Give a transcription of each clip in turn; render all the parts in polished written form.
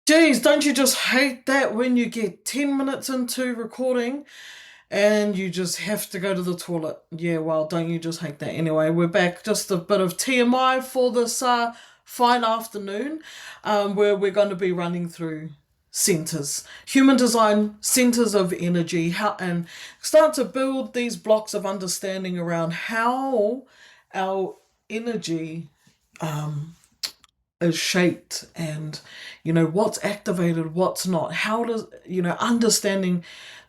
Geez, don't you just hate that when you get 10 minutes into recording and you just have to go to the toilet? Yeah, well, don't you just hate that? Anyway, we're back. Just a bit of TMI for this fine afternoon, where we're going to be running through centers, human design centers of energy, how and start to build these blocks of understanding around how our energy is shaped and what's activated, what's not. How does understanding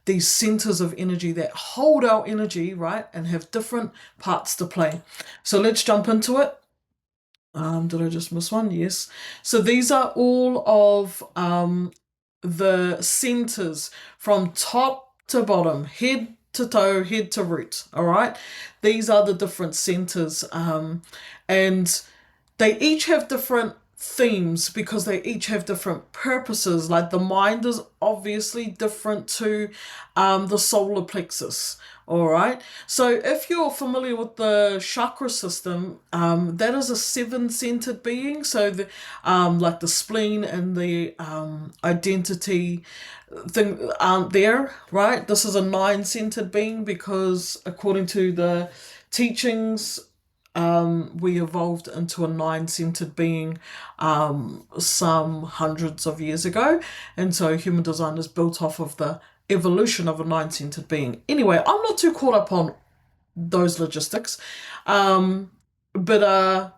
these centers of energy that hold our energy, right, and have different parts to play. So let's jump into it. Did I just miss one? Yes. So these are all of the centers from top to bottom, head to toe, head to root. All right. These are the different centers. And they each have different themes because they each have different purposes. Like the mind is obviously different to the solar plexus. All right. So if you're familiar with the chakra system, that is a seven-centered being. So the like the spleen and the identity thing aren't there, right? This is a nine-centered being because according to the teachings, we evolved into a nine-centered being some hundreds of years ago, and so human design is built off of the evolution of a nine-centered being. Anyway, I'm not too caught up on those logistics, but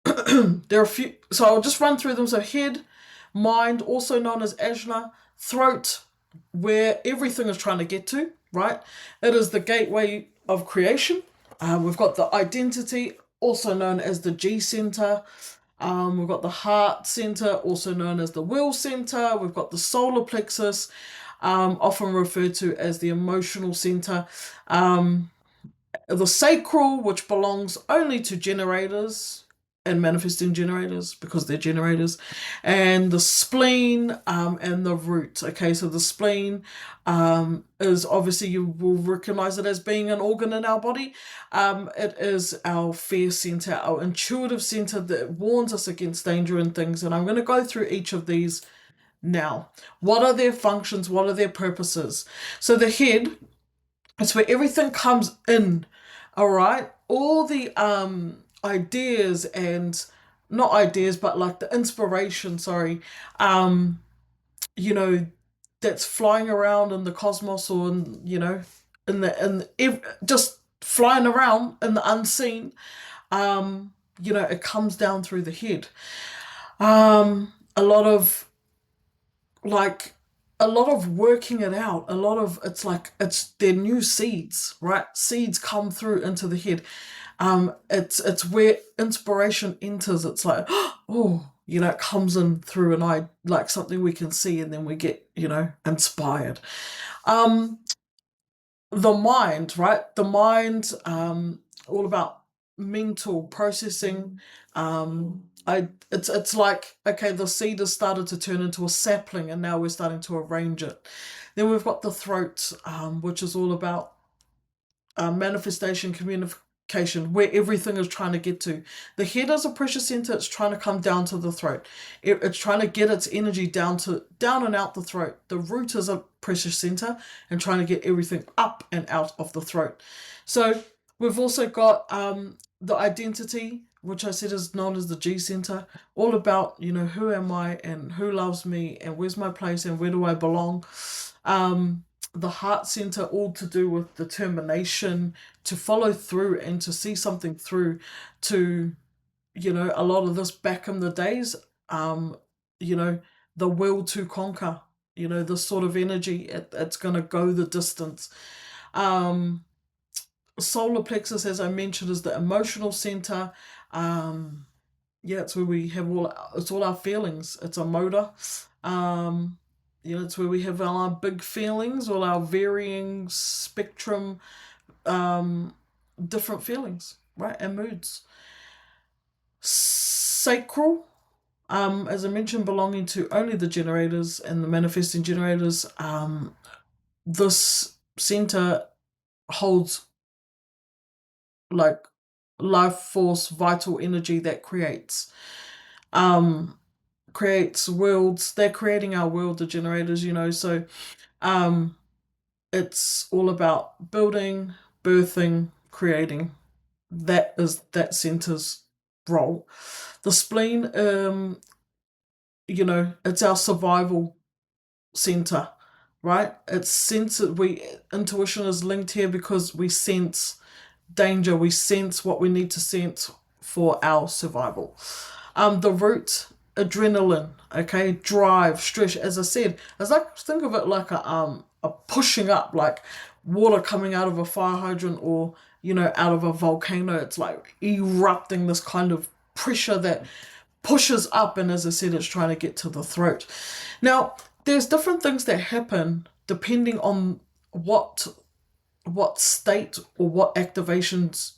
there are a few. So I'll just run through them. So head, mind, also known as ajna, throat, where everything is trying to get to. Right, it is the gateway of creation. We've got the identity, also known as the G center. We've got the heart center, also known as the will center. We've got the solar plexus, often referred to as the emotional center. The sacral, which belongs only to generators and manifesting generators because they're generators, and the spleen and the root. Okay, so the spleen is obviously, you will recognize it as being an organ in our body. It is our fear center, our intuitive center that warns us against danger and things. And I'm going to go through each of these now. What are their functions? What are their purposes? So the head, it's where everything comes in. All right, all the ideas and not ideas, but like the inspiration. Sorry, um, you know, that's flying around in the cosmos or in just flying around in the unseen. It comes down through the head. A lot of like a lot of working it out, a lot of it's their new seeds, right? Seeds come through into the head. It's where inspiration enters. It's like oh, it comes in through an eye, like something we can see, and then we get inspired. um the mind, right? The mind, all about mental processing. It's like, okay, the seed has started to turn into a sapling, and now we're starting to arrange it. Then we've got the throat, which is all about manifestation, communication, where everything is trying to get to. The head is a pressure center; it's trying to come down to the throat. It's trying to get its energy down and out the throat. The root is a pressure center and trying to get everything up and out of the throat. So we've also got the identity, which I said is known as the G center, all about who am I and who loves me and where's my place and where do I belong. Um, the heart center, all to do with determination, to follow through and to see something through. To a lot of this back in the days, um you know the will to conquer, this sort of energy, it's going to go the distance. um Solar plexus, as I mentioned, is the emotional center. Yeah, it's where we have it's all our feelings. It's a motor. um it's where we have all our big feelings, all our varying spectrum, um different feelings, right, and moods. Sacral, as I mentioned, belonging to only the generators and the manifesting generators. This center holds like life force, vital energy that creates. Um, creates worlds. They're creating our world, the generators, so um it's all about building, birthing, creating. That is that center's role. The spleen, it's our survival center, right? It's censored. Intuition is linked here because we sense danger. We sense what we need to sense for our survival. The root, adrenaline, okay, drive, stress. As I said, it's like, think of it like a pushing up, like water coming out of a fire hydrant, or out of a volcano. It's like erupting, this kind of pressure that pushes up, and as I said, it's trying to get to the throat. Now, there's different things that happen depending on what state or what activations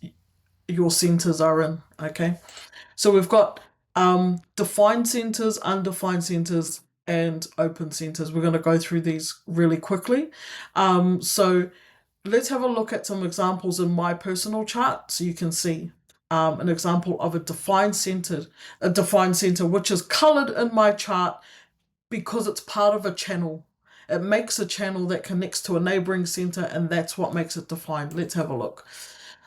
your centers are in. Okay, so we've got defined centers, undefined centers, and open centers. We're going to go through these really quickly. So let's have a look at some examples in my personal chart so you can see an example of a defined center, which is colored in my chart because it's part of a channel. It makes a channel that connects to a neighboring center, and that's what makes it defined. Let's have a look.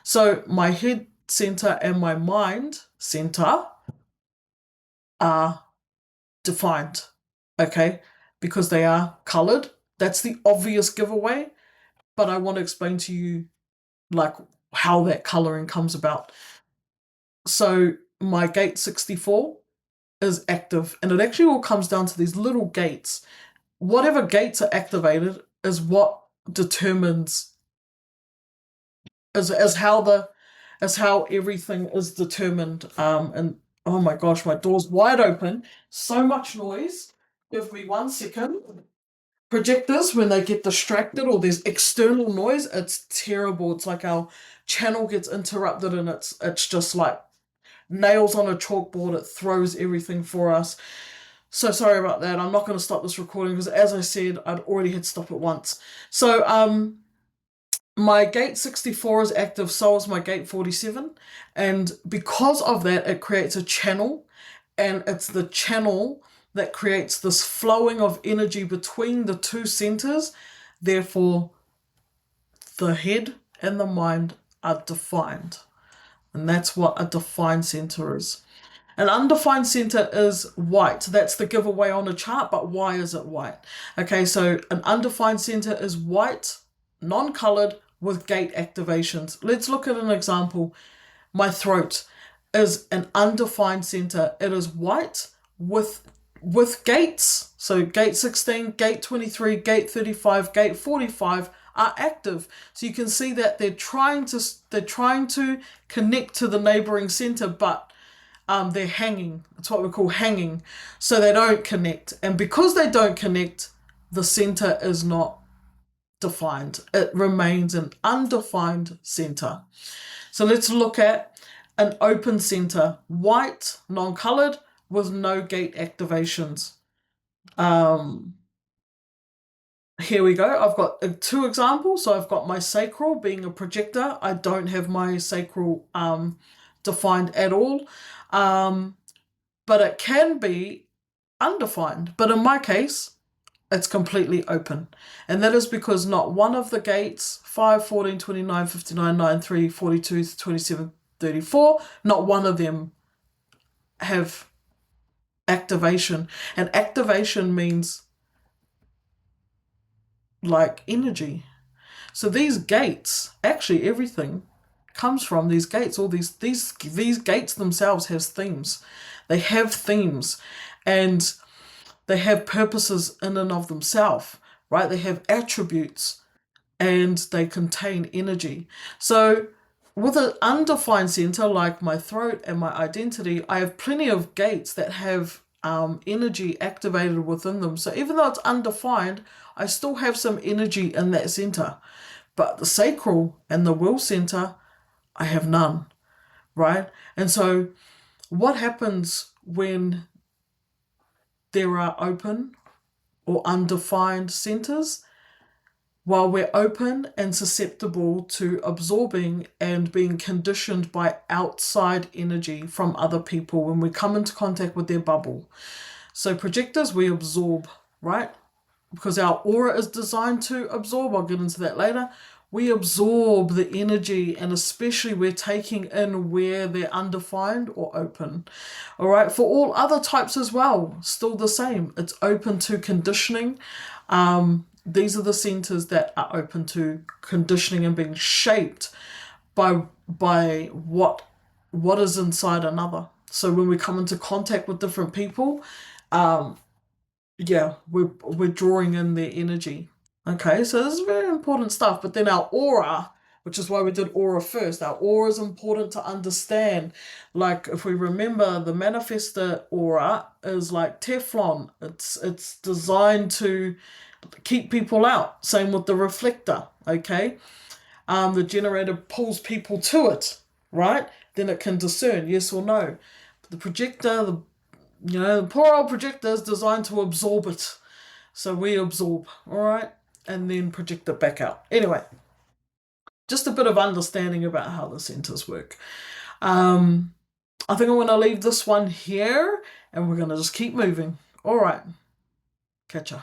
So my head center and my mind center are defined, okay, because they are colored. That's the obvious giveaway, but I want to explain to you like how that coloring comes about. So my gate 64 is active, and it actually all comes down to these little gates. Whatever gates are activated is what determines is how everything is determined. And oh my gosh, my door's wide open. So much noise. Give me 1 second. Projectors, when they get distracted or there's external noise, it's terrible. It's like our channel gets interrupted, and it's just like nails on a chalkboard. It throws everything for us. So sorry about that. I'm not going to stop this recording because, as I said, I'd already hit stop it once. So my gate 64 is active, so is my gate 47. And because of that, it creates a channel, and it's the channel that creates this flowing of energy between the two centers. Therefore, the head and the mind are defined. And that's what a defined center is. An undefined center is white. That's the giveaway on a chart, but why is it white? Okay, so an undefined center is white, non-colored, with gate activations. Let's look at an example. My throat is an undefined center. It is white with gates. So gate 16, gate 23, gate 35, gate 45 are active. So you can see that they're trying to connect to the neighboring center, but they're hanging. It's what we call hanging. So they don't connect. And because they don't connect, the center is not defined. It remains an undefined center. So let's look at an open center, white, non-colored, with no gate activations. Here we go. I've got 2 examples. So I've got my sacral being a projector. I don't have my sacral defined at all. But it can be undefined. But in my case, it's completely open. And that is because not one of the gates, 5, 14, 29, 59, 9, 3, 42, 27, 34, not one of them have activation. And activation means like energy. So these gates, actually everything comes from these gates. All these gates themselves has themes. They have themes, and they have purposes in and of themselves, right? They have attributes, and they contain energy. So with an undefined center like my throat and my identity, I have plenty of gates that have energy activated within them. So even though it's undefined, I still have some energy in that center. But the sacral and the will center, I have none, right? And so what happens when there are open or undefined centers? While we're open and susceptible to absorbing and being conditioned by outside energy from other people when we come into contact with their bubble. So projectors, we absorb, right? Because our aura is designed to absorb. I'll get into that later. We absorb the energy, and especially we're taking in where they're undefined or open. All right, for all other types as well, still the same. It's open to conditioning. These are the centers that are open to conditioning and being shaped by what is inside another. So when we come into contact with different people, yeah, we're drawing in their energy. Okay, so this is very important stuff. But then our aura, which is why we did aura first, our aura is important to understand. Like if we remember, the manifester aura is like Teflon. It's designed to keep people out. Same with the reflector. Okay, the generator pulls people to it, right? Then it can discern yes or no. But the projector, the poor old projector is designed to absorb it. So we absorb, all right, and then project it back out. Anyway, just a bit of understanding about how the centers work. I think I'm going to leave this one here, and we're going to just keep moving. All right, catch ya.